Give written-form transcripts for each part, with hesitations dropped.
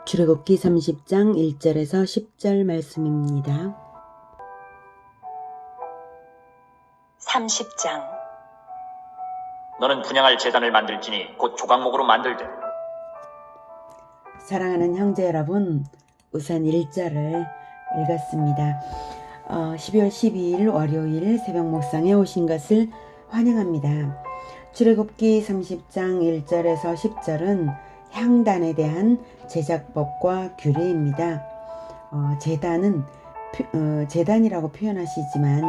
출애굽기 30장 1절에서 10절 말씀입니다. 30장. 너는 분향할 제단을 만들지니 곧 조각목으로 만들되. 사랑하는 형제 여러분, 우선 1절을 읽었습니다. 12월 12일 월요일 새벽 목상에 오신 것을 환영합니다. 출애굽기 30장 1절에서 10절은 향단에 대한 제작법과 규례입니다. 제단이라고 표현하시지만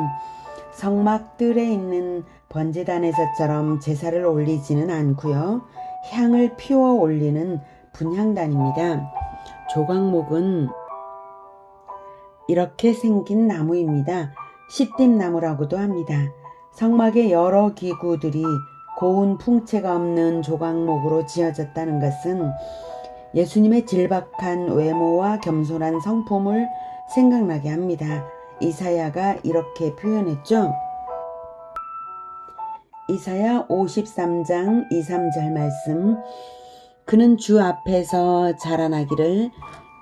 성막들에 있는 번제단에서처럼 제사를 올리지는 않고요. 향을 피워 올리는 분향단입니다. 조각목은 이렇게 생긴 나무입니다. 시띠나무라고도 합니다. 성막의 여러 기구들이 고운 풍채가 없는 조각목으로 지어졌다는 것은 예수님의 질박한 외모와 겸손한 성품을 생각나게 합니다. 이사야가 이렇게 표현했죠. 이사야 53장 2, 3절 말씀. 그는 주 앞에서 자라나기를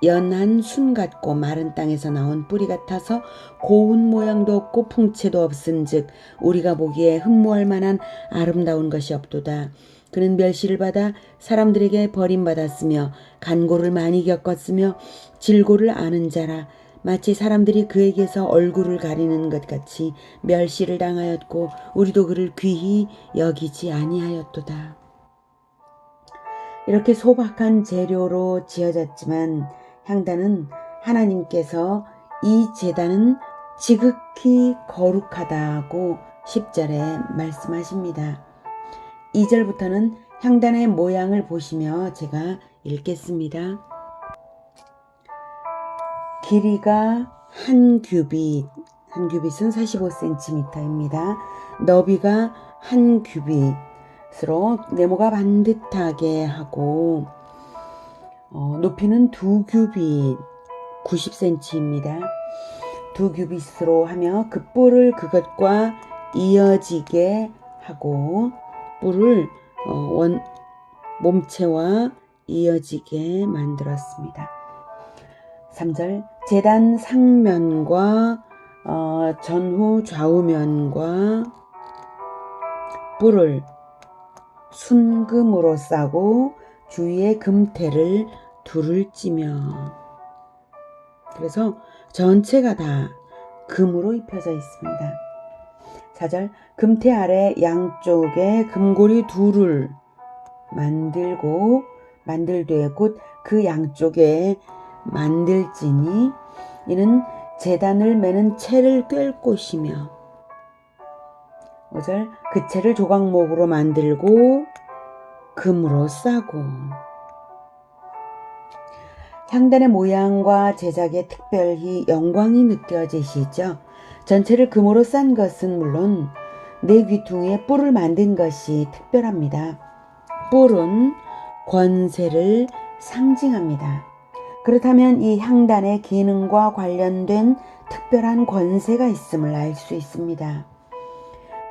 연한 순 같고 마른 땅에서 나온 뿌리 같아서 고운 모양도 없고 풍채도 없은즉 우리가 보기에 흠모할 만한 아름다운 것이 없도다. 그는 멸시를 받아 사람들에게 버림받았으며 간고를 많이 겪었으며 질고를 아는 자라. 마치 사람들이 그에게서 얼굴을 가리는 것 같이 멸시를 당하였고 우리도 그를 귀히 여기지 아니하였도다. 이렇게 소박한 재료로 지어졌지만 향단은 하나님께서 이 제단은 지극히 거룩하다고 10절에 말씀하십니다. 2절부터는 향단의 모양을 보시며 제가 읽겠습니다. 길이가 한 규빗, 한 규빗은 45cm입니다. 너비가 한 규빗으로 네모가 반듯하게 하고 높이는 2규빗 90cm입니다. 2규빗으로 하며 그 뿔을 그것과 이어지게 하고 뿔을 몸체와 이어지게 만들었습니다. 3절 제단 상면과 전후 좌우면과 뿔을 순금으로 싸고 주위에 금테를 둘을 찌며, 그래서 전체가 다 금으로 입혀져 있습니다. 4절 금테 아래 양쪽에 금고리 둘을 만들되 곧 그 양쪽에 만들지니 이는 제단을 매는 채를 꿰을 곳이며. 5절 그 채를 조각목으로 만들고 금으로 싸고. 향단의 모양과 제작에 특별히 영광이 느껴지시죠? 전체를 금으로 싼 것은 물론 네 귀퉁이에 뿔을 만든 것이 특별합니다. 뿔은 권세를 상징합니다. 그렇다면 이 향단의 기능과 관련된 특별한 권세가 있음을 알 수 있습니다.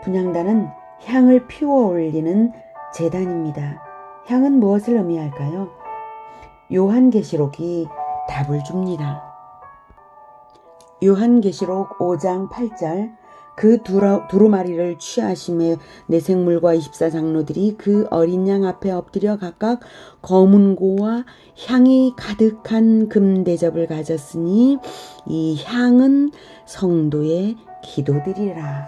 분향단은 향을 피워 올리는 제단입니다. 향은 무엇을 의미할까요? 요한계시록이 답을 줍니다. 요한계시록 5장 8절 그 두루마리를 취하심에 내생물과 24장로들이 그 어린 양 앞에 엎드려 각각 검은고와 향이 가득한 금대접을 가졌으니 이 향은 성도의 기도들이라.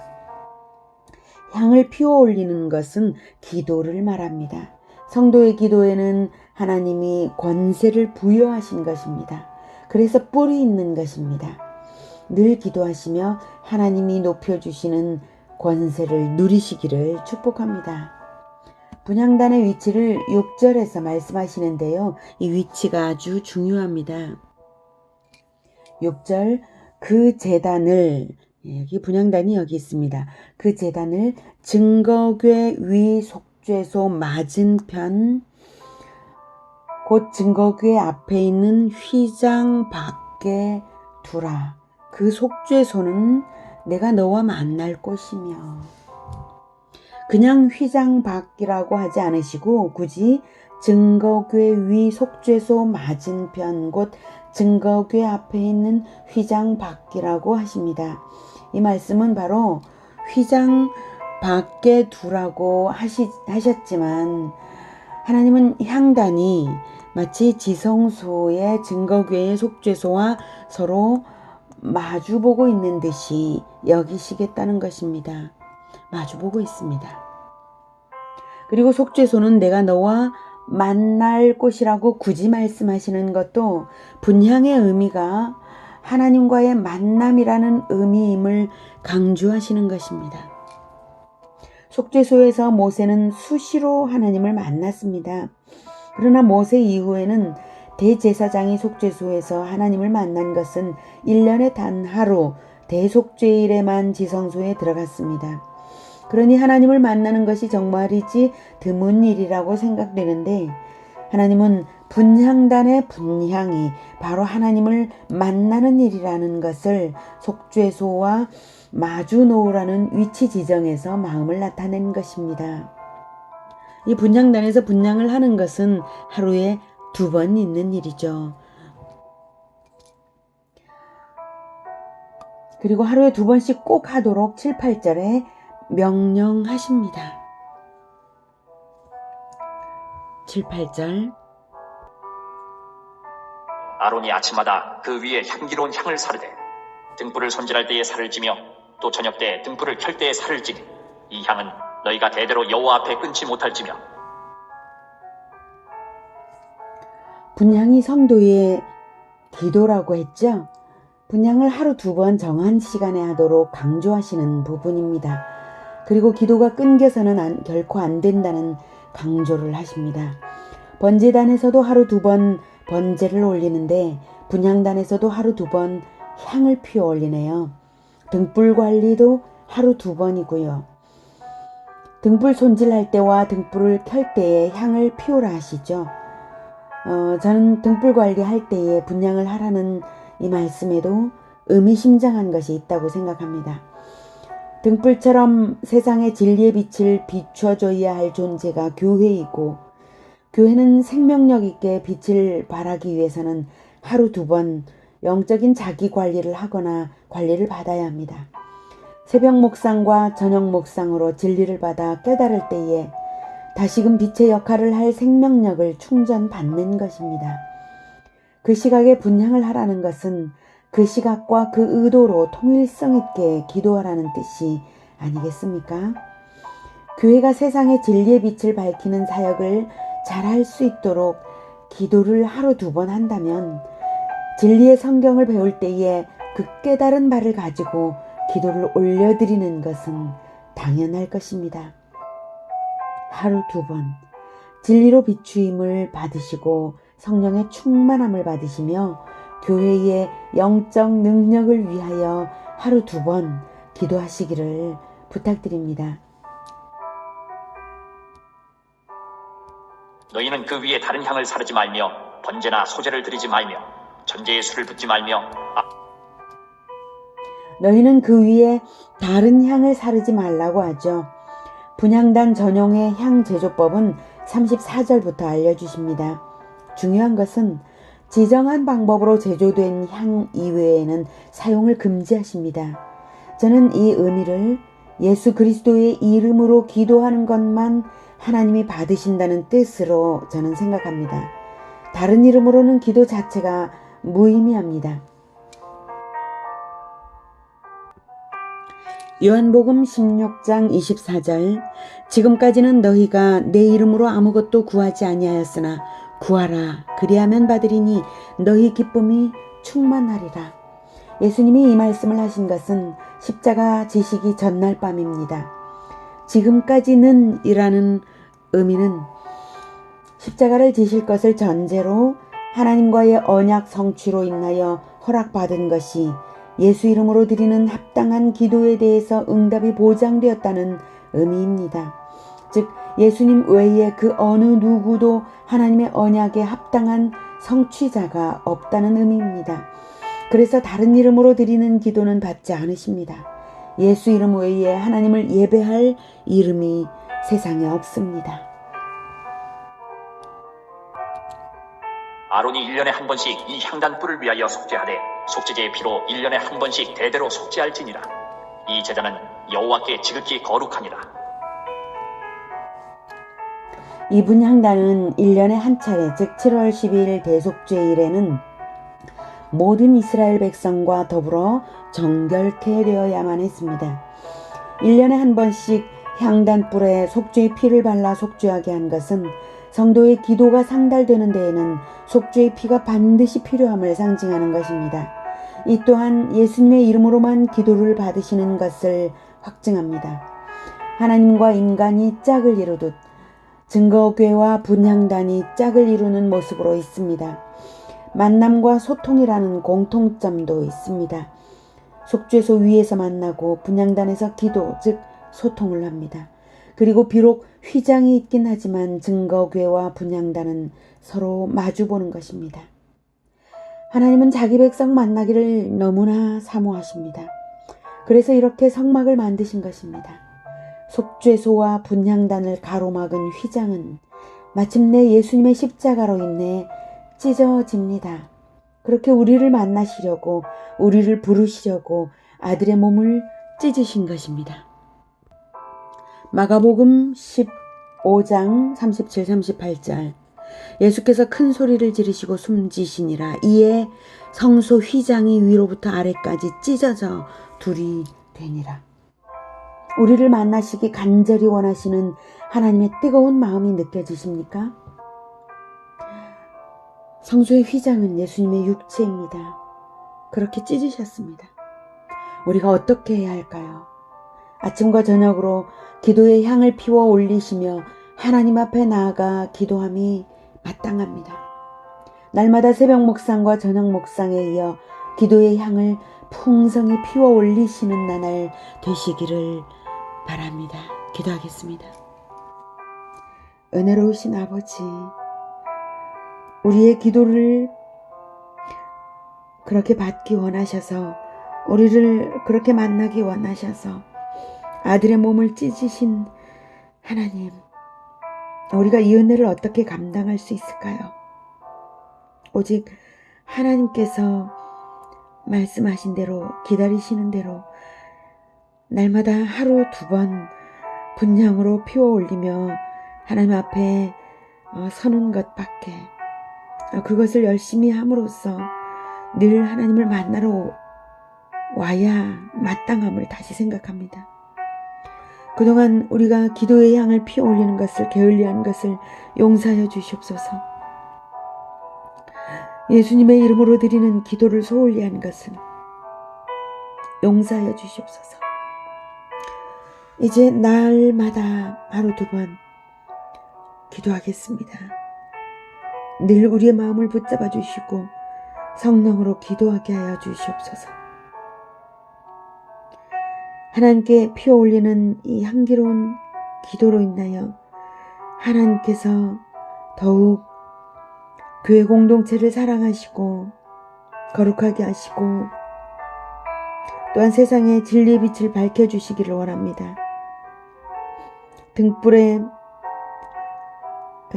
향을 피워 올리는 것은 기도를 말합니다. 성도의 기도에는 하나님이 권세를 부여하신 것입니다. 그래서 뿔이 있는 것입니다. 늘 기도하시며 하나님이 높여주시는 권세를 누리시기를 축복합니다. 분향단의 위치를 6절에서 말씀하시는데요. 이 위치가 아주 중요합니다. 6절 그 제단을, 여기 분향단이 여기 있습니다. 그 제단을 증거궤 위 속죄소 맞은편 곧 증거궤 앞에 있는 휘장 밖에 두라. 그 속죄소는 내가 너와 만날 곳이며. 그냥 휘장 밖이라고 하지 않으시고 굳이 증거궤 위 속죄소 맞은편 곧 증거궤 앞에 있는 휘장 밖이라고 하십니다. 이 말씀은 바로 휘장 밖에 두라고 하셨지만 하나님은 향단이 마치 지성소의 증거궤의 속죄소와 서로 마주보고 있는 듯이 여기시겠다는 것입니다. 마주보고 있습니다. 그리고 속죄소는 내가 너와 만날 곳이라고 굳이 말씀하시는 것도 분향의 의미가 하나님과의 만남이라는 의미임을 강조하시는 것입니다. 속죄소에서 모세는 수시로 하나님을 만났습니다. 그러나 모세 이후에는 대제사장이 속죄소에서 하나님을 만난 것은 1년에 단 하루 대속죄일에만 지성소에 들어갔습니다. 그러니 하나님을 만나는 것이 정말이지 드문 일이라고 생각되는데 하나님은 분향단의 분향이 바로 하나님을 만나는 일이라는 것을 속죄소와 마주 놓으라는 위치 지정에서 마음을 나타낸 것입니다. 이 분향단에서 분향을 하는 것은 하루에 2번 있는 일이죠. 그리고 하루에 2번씩 꼭 하도록 7, 8절에 명령하십니다. 7, 8절 아론이 아침마다 그 위에 향기로운 향을 사르되 등불을 손질할 때에 살을 찌며 또 저녁 때 등불을 켤 때에 살을 찌니 이 향은 너희가 대대로 여호와 앞에 끊지 못할지며. 분향이 성도의 기도라고 했죠. 분향을 하루 2번 정한 시간에 하도록 강조하시는 부분입니다. 그리고 기도가 끊겨서는 결코 안 된다는 강조를 하십니다. 번제단에서도 하루 2번 번제를 올리는데 분향단에서도 하루 2번 향을 피워 올리네요. 등불 관리도 하루 2번이고요. 등불 손질할 때와 등불을 켤 때에 향을 피우라 하시죠. 저는 등불 관리할 때에 분향을 하라는 이 말씀에도 의미심장한 것이 있다고 생각합니다. 등불처럼 세상의 진리의 빛을 비춰줘야 할 존재가 교회이고 교회는 생명력 있게 빛을 발하기 위해서는 하루 2번 영적인 자기 관리를 하거나 관리를 받아야 합니다. 새벽 묵상과 저녁 묵상으로 진리를 받아 깨달을 때에 다시금 빛의 역할을 할 생명력을 충전받는 것입니다. 그 시각에 분향을 하라는 것은 그 시각과 그 의도로 통일성 있게 기도하라는 뜻이 아니겠습니까? 교회가 세상의 진리의 빛을 밝히는 사역을 잘할 수 있도록 기도를 하루 2번 한다면 진리의 성경을 배울 때에 그 깨달은 바를 가지고 기도를 올려드리는 것은 당연할 것입니다. 하루 2번 진리로 비추임을 받으시고 성령의 충만함을 받으시며 교회의 영적 능력을 위하여 하루 2번 기도하시기를 부탁드립니다. 너희는 그 위에 다른 향을 사르지 말며 번제나 소제를 드리지 말며 전제에 술을 붓지 말며 너희는 그 위에 다른 향을 사르지 말라고 하죠. 분향단 전용의 향 제조법은 34절부터 알려주십니다. 중요한 것은 지정한 방법으로 제조된 향 이외에는 사용을 금지하십니다. 저는 이 의미를 예수 그리스도의 이름으로 기도하는 것만 하나님이 받으신다는 뜻으로 저는 생각합니다. 다른 이름으로는 기도 자체가 무의미합니다. 요한복음 16장 24절 지금까지는 너희가 내 이름으로 아무것도 구하지 아니하였으나 구하라 그리하면 받으리니 너희 기쁨이 충만하리라. 예수님이 이 말씀을 하신 것은 십자가 지시기 전날 밤입니다. 지금까지는 이라는 의미는 십자가를 지실 것을 전제로 하나님과의 언약 성취로 인하여 허락받은 것이 예수 이름으로 드리는 합당한 기도에 대해서 응답이 보장되었다는 의미입니다. 즉 예수님 외에 그 어느 누구도 하나님의 언약에 합당한 성취자가 없다는 의미입니다. 그래서 다른 이름으로 드리는 기도는 받지 않으십니다. 예수 이름 외에 하나님을 예배할 이름이 세상에 없습니다. 아론이 1년에 한 번씩 이 향단불을 위하여 속죄하되 속죄제의 피로 1년에 한 번씩 대대로 속죄할지니라. 이 제단은 여호와께 지극히 거룩하니라. 이 분향단은 1년에 한 차례, 즉 7월 12일 대속죄일에는 모든 이스라엘 백성과 더불어 정결케 되어야만 했습니다. 1년에 한 번씩 향단불에 속죄의 피를 발라 속죄하게 한 것은 성도의 기도가 상달되는 데에는 속죄의 피가 반드시 필요함을 상징하는 것입니다. 이 또한 예수님의 이름으로만 기도를 받으시는 것을 확증합니다. 하나님과 인간이 짝을 이루듯 증거교회와 분향단이 짝을 이루는 모습으로 있습니다. 만남과 소통이라는 공통점도 있습니다. 속죄소 위에서 만나고 분향단에서 기도, 즉 소통을 합니다. 그리고 비록 휘장이 있긴 하지만 증거교회와 분향단은 서로 마주보는 것입니다. 하나님은 자기 백성 만나기를 너무나 사모하십니다. 그래서 이렇게 성막을 만드신 것입니다. 속죄소와 분향단을 가로막은 휘장은 마침내 예수님의 십자가로 인해 찢어집니다. 그렇게 우리를 만나시려고, 우리를 부르시려고 아들의 몸을 찢으신 것입니다. 마가복음 15장 37, 38절 예수께서 큰 소리를 지르시고 숨지시니라. 이에 성소 휘장이 위로부터 아래까지 찢어져 둘이 되니라. 우리를 만나시기 간절히 원하시는 하나님의 뜨거운 마음이 느껴지십니까? 성소의 휘장은 예수님의 육체입니다. 그렇게 찢으셨습니다. 우리가 어떻게 해야 할까요? 아침과 저녁으로 기도의 향을 피워 올리시며 하나님 앞에 나아가 기도함이 마땅합니다. 날마다 새벽 묵상과 저녁 묵상에 이어 기도의 향을 풍성히 피워 올리시는 나날 되시기를 바랍니다. 기도하겠습니다. 은혜로우신 아버지, 우리의 기도를 그렇게 받기 원하셔서, 우리를 그렇게 만나기 원하셔서 아들의 몸을 찢으신 하나님, 우리가 이 은혜를 어떻게 감당할 수 있을까요? 오직 하나님께서 말씀하신 대로, 기다리시는 대로 날마다 하루 2번 분향으로 피워 올리며 하나님 앞에 서는 것밖에, 그것을 열심히 함으로써 늘 하나님을 만나러 와야 마땅함을 다시 생각합니다. 그동안 우리가 기도의 향을 피워 올리는 것을 게을리한 것을 용서하여 주시옵소서. 예수님의 이름으로 드리는 기도를 소홀히 한 것은 용서하여 주시옵소서. 이제 날마다 하루 2번 기도하겠습니다. 늘 우리의 마음을 붙잡아 주시고 성령으로 기도하게 하여 주시옵소서. 하나님께 피어 올리는 이 향기로운 기도로 인하여 하나님께서 더욱 교회 공동체를 사랑하시고 거룩하게 하시고 또한 세상에 진리의 빛을 밝혀주시기를 원합니다. 등불의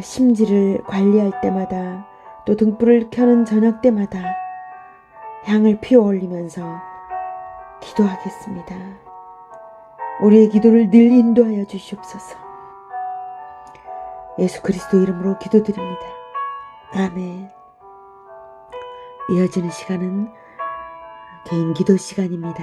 심지를 관리할 때마다, 또 등불을 켜는 저녁 때마다 향을 피워 올리면서 기도하겠습니다. 우리의 기도를 늘 인도하여 주시옵소서. 예수 그리스도 이름으로 기도드립니다. 아멘. 이어지는 시간은 개인 기도 시간입니다.